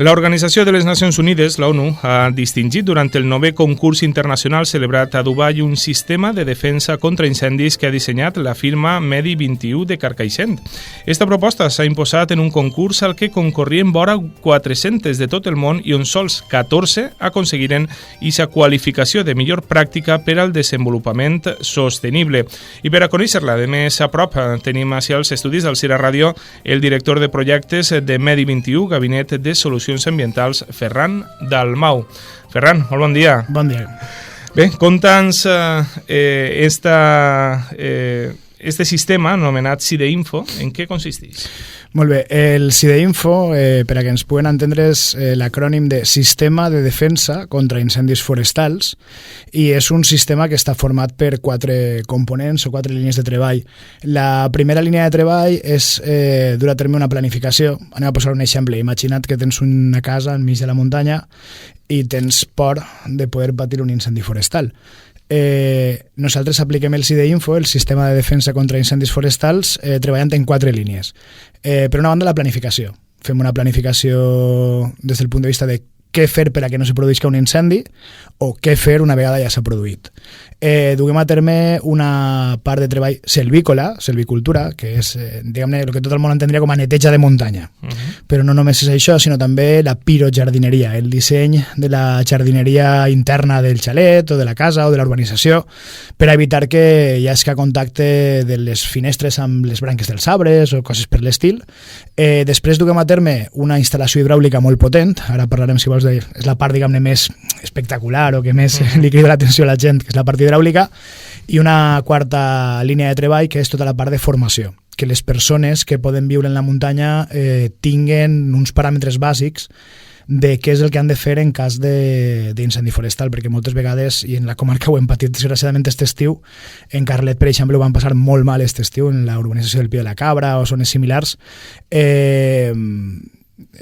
La Organizació de les Nacions Unides, la ONU, ha distingit durant el 9è concurs internacional celebrat a Dubai un sistema de defensa contra incendis que ha dissenyat la firma Medi 21 de Carcaixent. Esta proposta s'ha imposat en un concurs al que concorrien vora 400 de tot el món i on sols 14 aconseguiren aquesta qualificació de millor pràctica per al desenvolupament sostenible. I per a conèixer-la de més a prop tenim així als estudis del CIRA Ràdio el director de projectes de Medi 21, Gabinet de Solucions Ambientals, Ferran Dalmau. Ferran, molt bon dia. Bon dia. Bé, conta'ns este sistema anomenat CIDEINFO, en què consisteix? Molt bé, el CIDEINFO, per a que ens puguen entendre, és l'acrònim de Sistema de Defensa contra Incendis Forestals, i és un sistema que està format per 4 components o 4 línies de treball. La primera línia de treball és dur a terme una planificació. Anem a posar un exemple. Imagina't que tens una casa enmig de la muntanya i tens por de poder patir un incendi forestal. Nosaltres apliquem el CIDEINFO, el Sistema de Defensa contra Incendis Forestals, treballant en 4 línies. Per una banda, la planificació. Fem una planificació des del punt de vista de què fer per a que no se produïsca un incendi o què fer una vegada ja s'ha produït. Duguem a terme una part de treball selvicultura, que és, diguem-ne, el que tot el món entendria com a neteja de muntanya. Però no només és això, sinó també la pirojardineria, el disseny de la jardineria interna del xalet o de la casa o de la urbanització, per evitar que hi hagi contacte de les finestres amb les branques dels arbres o coses per l'estil. Després duguem a terme una instal·lació hidràulica molt potent, ara parlarem, si vols, és la part, diguem-ne, més espectacular o que més li crida l'atenció a la gent, que és la part hidràulica, i una quarta línia de treball, que és tota la part de formació, que les persones que poden viure en la muntanya tinguen uns paràmetres bàsics de què és el que han de fer en cas d'incendi forestal, perquè moltes vegades, i en la comarca ho hem patit desgraciadament aquest estiu, en Carlet, per exemple, ho van passar molt mal aquest estiu, en la urbanització del Pi de la Cabra o zones similars,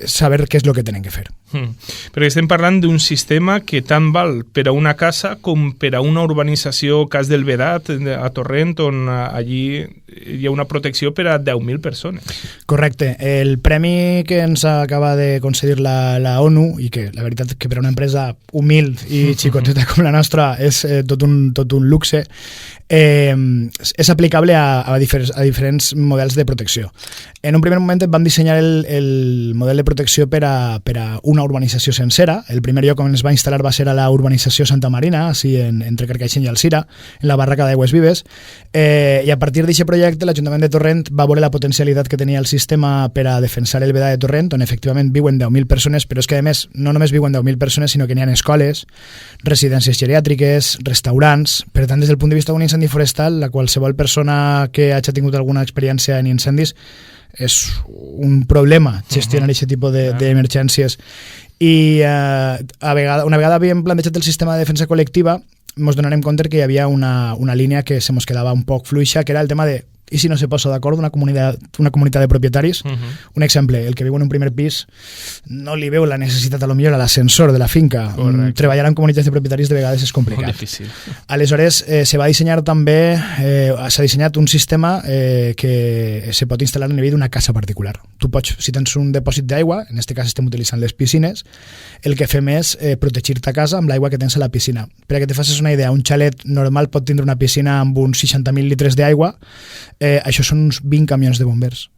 saber què és el que tenen que fer. Perquè estem parlant d'un sistema que tant val per a una casa com per a una urbanització, cas del Vedat, a Torrent, on allí hi ha una protecció per a 10.000 persones. Correcte. El premi que ens acaba de concedir la ONU, i que la veritat que per a una empresa humil i xicoteta com la nostra és tot un luxe, és aplicable a diferents models de protecció. En un primer moment vam dissenyar el model de protecció per a una urbanització sencera. El primer lloc on es va instal·lar va ser a la urbanització Santa Marina, així entre Carcaixent i Alzira, en la barraca d'Aigües Vives, i a partir d'aquest projecte l'Ajuntament de Torrent va veure la potencialitat que tenia el sistema per a defensar el Vedat de Torrent, on efectivament viuen 10.000 persones, però és que a més no només viuen 10.000 persones, sinó que n'hi ha escoles, residències geriàtriques, restaurants. Per tant, des del punt de vista d'un incendi forestal, la qualsevol persona que hagi tingut alguna experiència en incendis és un problema gestionar aquest tipus d'emergències. I una vegada havíem plantejat el sistema de defensa col·lectiva, ens donarem compte que hi havia una línia que se ens quedava un poc fluixa, que era el tema de i si no se posa d'acord una comunitat de propietaris. Un exemple, el que viu en un primer pis no li veu la necessitat a lo millor a l'ascensor de la finca. Treballar en comunitats de propietaris de vegades és complicat. Aleshores, s'ha dissenyat un sistema que se pot instal·lar a nivell d'una casa particular. Tu pots, si tens un depòsit d'aigua, en aquest cas estem utilitzant les piscines, el que fem és protegir-te a casa amb l'aigua que tens a la piscina. Per a que te facis una idea, un xalet normal pot tindre una piscina amb uns 60.000 litres d'aigua. Això són uns 20 camions de bombers,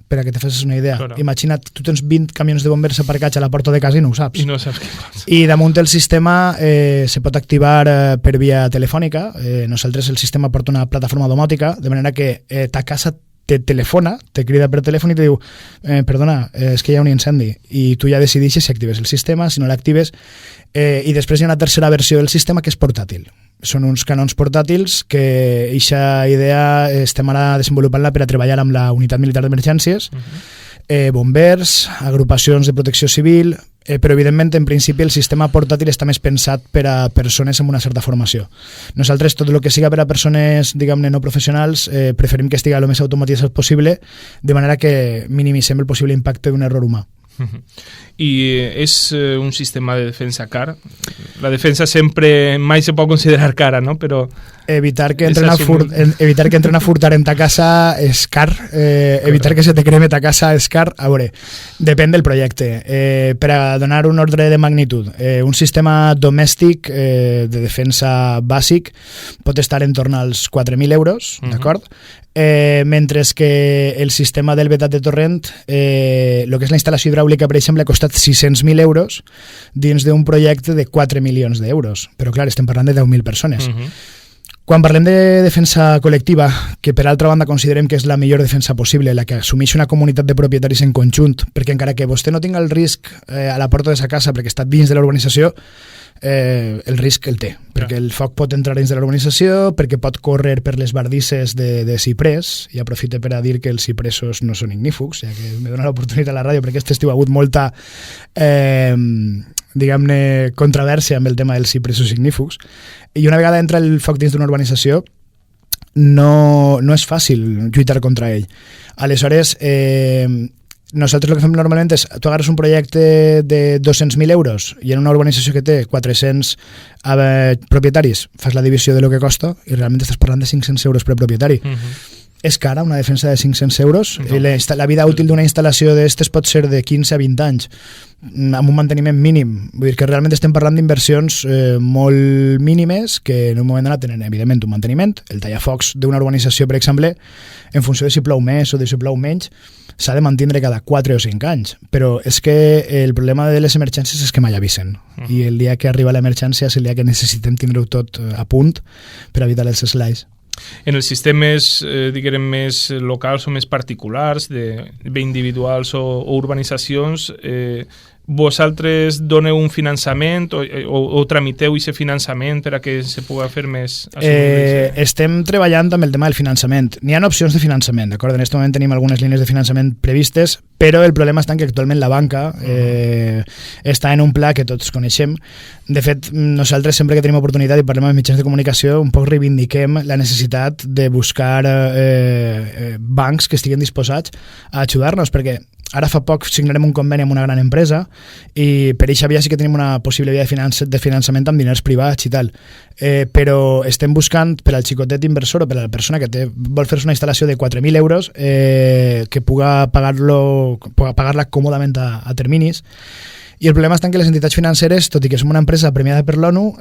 per a que te facis una idea. Claro. Imagina't, tu tens 20 camions de bombers aparcats a la porta de casa i no ho saps. I no saps què passa. I damunt el sistema se pot activar per via telefònica. Nosaltres el sistema porta una plataforma domòtica, de manera que ta casa te telefona, te crida per telèfon i te diu perdona, és que hi ha un incendi, i tu ja decideixes si actives el sistema, si no l'actives, i després hi ha una tercera versió del sistema que és portàtil. Són uns canons portàtils que aquesta idea estem ara desenvolupant-la per a treballar amb la Unitat Militar d'Emergències, bombers, agrupacions de protecció civil, però evidentment en principi el sistema portàtil està més pensat per a persones amb una certa formació. Nosaltres tot el que siga per a persones, diguem-ne, no professionals, preferim que estigui el més automatitzat possible, de manera que minimitzem el possible impacte d'un error humà. I és un sistema de defensa car? La defensa sempre mai se pot considerar cara, no? Però evitar que entren a furtar en ta casa és car, evitar que se te creme ta casa és car. A veure, depèn del projecte. Per a donar un ordre de magnitud, un sistema domèstic de defensa bàsic pot estar en torn als 4.000 euros, d'acord? Mentre que el sistema del vetat de torrent, el que és la instal·lació hidràulica, per exemple, ha costat 600.000 euros dins d'un projecte de 4 milions d'euros. Però clar, estem parlant de 10.000 persones. Quan parlem de defensa col·lectiva, que per altra banda considerem que és la millor defensa possible, la que assumeix una comunitat de propietaris en conjunt, perquè encara que vostè no tinga el risc a la porta de sa casa perquè està dins de la urbanització, el risc el té, perquè el foc pot entrar dins de la urbanització, perquè pot córrer per les bardisses de ciprés, i aprofite per a dir que els cipressos no són ignífugs, ja que me dona l'oportunitat a la ràdio, perquè aquest estiu ha hagut molta diguem-ne controvèrsia amb el tema dels cipressos ignífugs, i una vegada entra el foc dins d'una urbanització no és fàcil lluitar contra ell. Aleshores, nosaltres el que fem normalment és, tu agarres un projecte de 200.000 euros i en una urbanització que té 400 propietaris fas la divisió de lo que costa i realment estàs parlant de 500 euros per propietari. És cara una defensa de 500 euros. No. La vida útil d'una instal·lació d'estes pot ser de 15 a 20 anys amb un manteniment mínim. Vull dir que realment estem parlant d'inversions molt mínimes que en un moment donat tenen evidentment un manteniment. El tallafocs d'una urbanització, per exemple, en funció de si plou més o de si plou menys, s'ha de mantindre cada 4 o 5 anys. Però és que el problema de les emergències és que mai avisen. I el dia que arriba l'emergència és el dia que necessitem tindre-ho tot a punt per evitar els esglais. En els sistemes, diguem, més locals o més particulars, bé individuals o urbanitzacions, vosaltres doneu un finançament o tramiteu aquest finançament per a que se pugui fer més? Estem treballant amb el tema del finançament. N'hi ha opcions de finançament, d'acord? En aquest moment tenim algunes línies de finançament previstes, però el problema està en que actualment la banca està en un pla que tots coneixem. De fet, nosaltres sempre que tenim oportunitat i parlem amb mitjans de comunicació, un poc reivindiquem la necessitat de buscar bancs que estiguin disposats a ajudar-nos, perquè ara fa poc signarem un conveni amb una gran empresa i per aquesta via sí que tenim una possible via de finançament amb diners privats i tal, però estem buscant per al xicotet inversor o per a la persona que vol fer-se una instal·lació de 4.000 euros que puga pagar-la còmodament a terminis. I el problema està en que les entitats financeres, tot i que som una empresa premiada per l'ONU,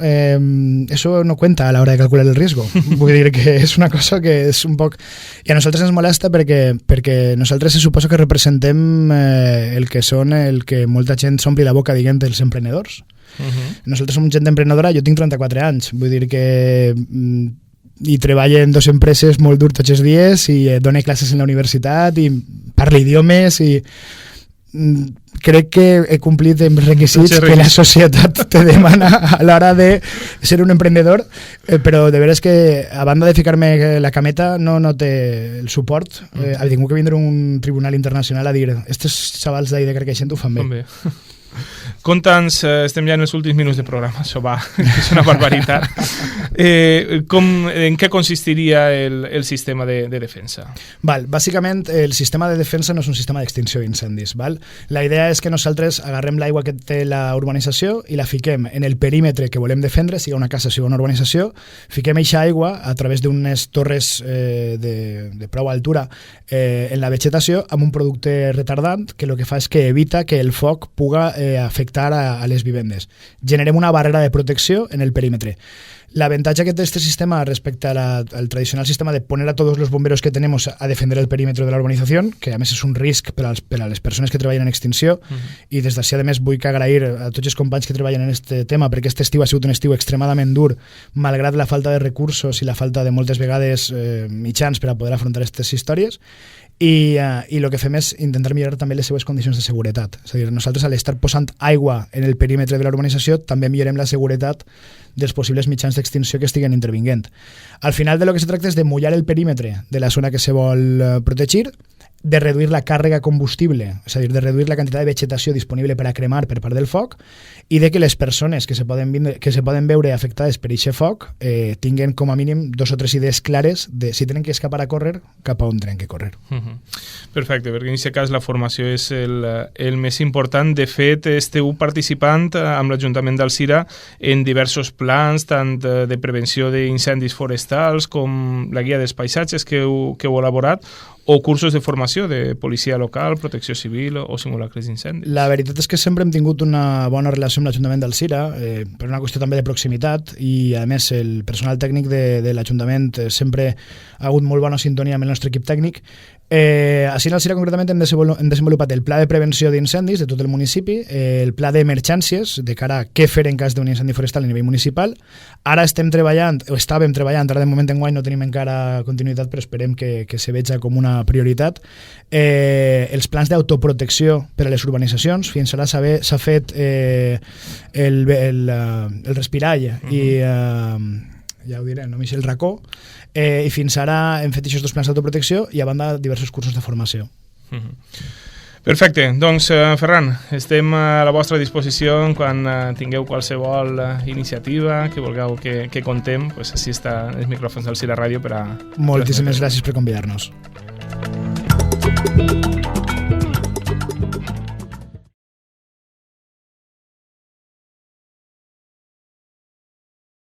eso no cuenta a l'hora de calcular el riesgo. Vull dir que és una cosa que és un poc... I a nosaltres ens molesta perquè nosaltres se suposa que representem el que molta gent s'ompli la boca dient els emprenedors. Nosaltres som gent emprenedora, jo tinc 34 anys, vull dir que... i treballo en 2 empreses molt dur tots els dies i dono classes en la universitat i parlo idiomes i... crec que he complit els requisits que la societat te demana a l'hora de ser un emprendedor, però de veres que a banda de ficar-me la cameta no té el suport. Ha tingut que vindre un tribunal internacional a dir estos xavals d'ahí de Carcaixent ho fan bé. Conta'ns, estem ja en els últims minuts de programa, això va, és una barbaritat. En què consistiria el sistema de defensa? Bàsicament, el sistema de defensa no és un sistema d'extinció d'incendis. La idea és que nosaltres agarrem l'aigua que té la urbanització i la fiquem en el perímetre que volem defendre, siga una casa, siga una urbanització, fiquem eixa aigua a través d'unes torres de prou altura en la vegetació amb un producte retardant que el que fa és que evita que el foc puga afectar a les vivendes. Generem una barrera de protecció en el perímetre. L'avantatge que té este sistema respecte al tradicional sistema de poner a tots els bomberos que tenemos a defender el perímetro de la urbanización, que a més és un risc per a les persones que treballen en extinció, i des d'ací a més vull agrair a tots els companys que treballen en aquest tema, perquè aquest estiu ha sigut un estiu extremadament dur, malgrat la falta de recursos i la falta de moltes vegades mitjans per a poder afrontar aquestes històries. I el que fem és intentar millorar també les seves condicions de seguretat. És a dir, nosaltres al estar posant aigua en el perímetre de la urbanització també millorem la seguretat dels possibles mitjans d'extinció que estiguen intervinguent. Al final de lo que se tracta és de mullar el perímetre de la zona que se vol protegir de reduir la càrrega combustible, és a dir, de reduir la quantitat de vegetació disponible per a cremar per part del foc, i de que les persones que se poden veure afectades per aquest foc tinguen com a mínim 2 o 3 idees clares de si tenen que escapar a córrer, cap a on tenen que córrer. Perfecte, perquè en aquest cas la formació és el més important. De fet, esteu participant amb l'Ajuntament d'Alzira en diversos plans, tant de prevenció d'incendis forestals com la guia dels paisatges que heu elaborat, o cursos de formació de policia local, protecció civil o simulacres d'incendis. La veritat és que sempre hem tingut una bona relació amb l'Ajuntament d'Alzira, per una qüestió també de proximitat, i a més el personal tècnic de l'Ajuntament sempre ha hagut molt bona sintonia amb el nostre equip tècnic. Així en Alzira concretament hem desenvolupat el pla de prevenció d'incendis de tot el municipi, el pla d'emergències de cara a què fer en cas d'un incendi forestal a nivell municipal. Ara estàvem treballant, ara de moment enguany no tenim encara continuïtat, però esperem que se veja com una prioritat, els plans d'autoprotecció per a les urbanitzacions. Fins ara s'ha fet el respirall i ja ho diré, no el racó, i fins ara hem fet aquests 2 plans d'autoprotecció i a banda diversos cursos de formació. Perfecte, doncs Ferran, estem a la vostra disposició quan tingueu qualsevol iniciativa que vulgueu que contem, doncs així està els micròfons d'Alzira Ràdio per a... Moltíssimes gràcies per convidar-nos.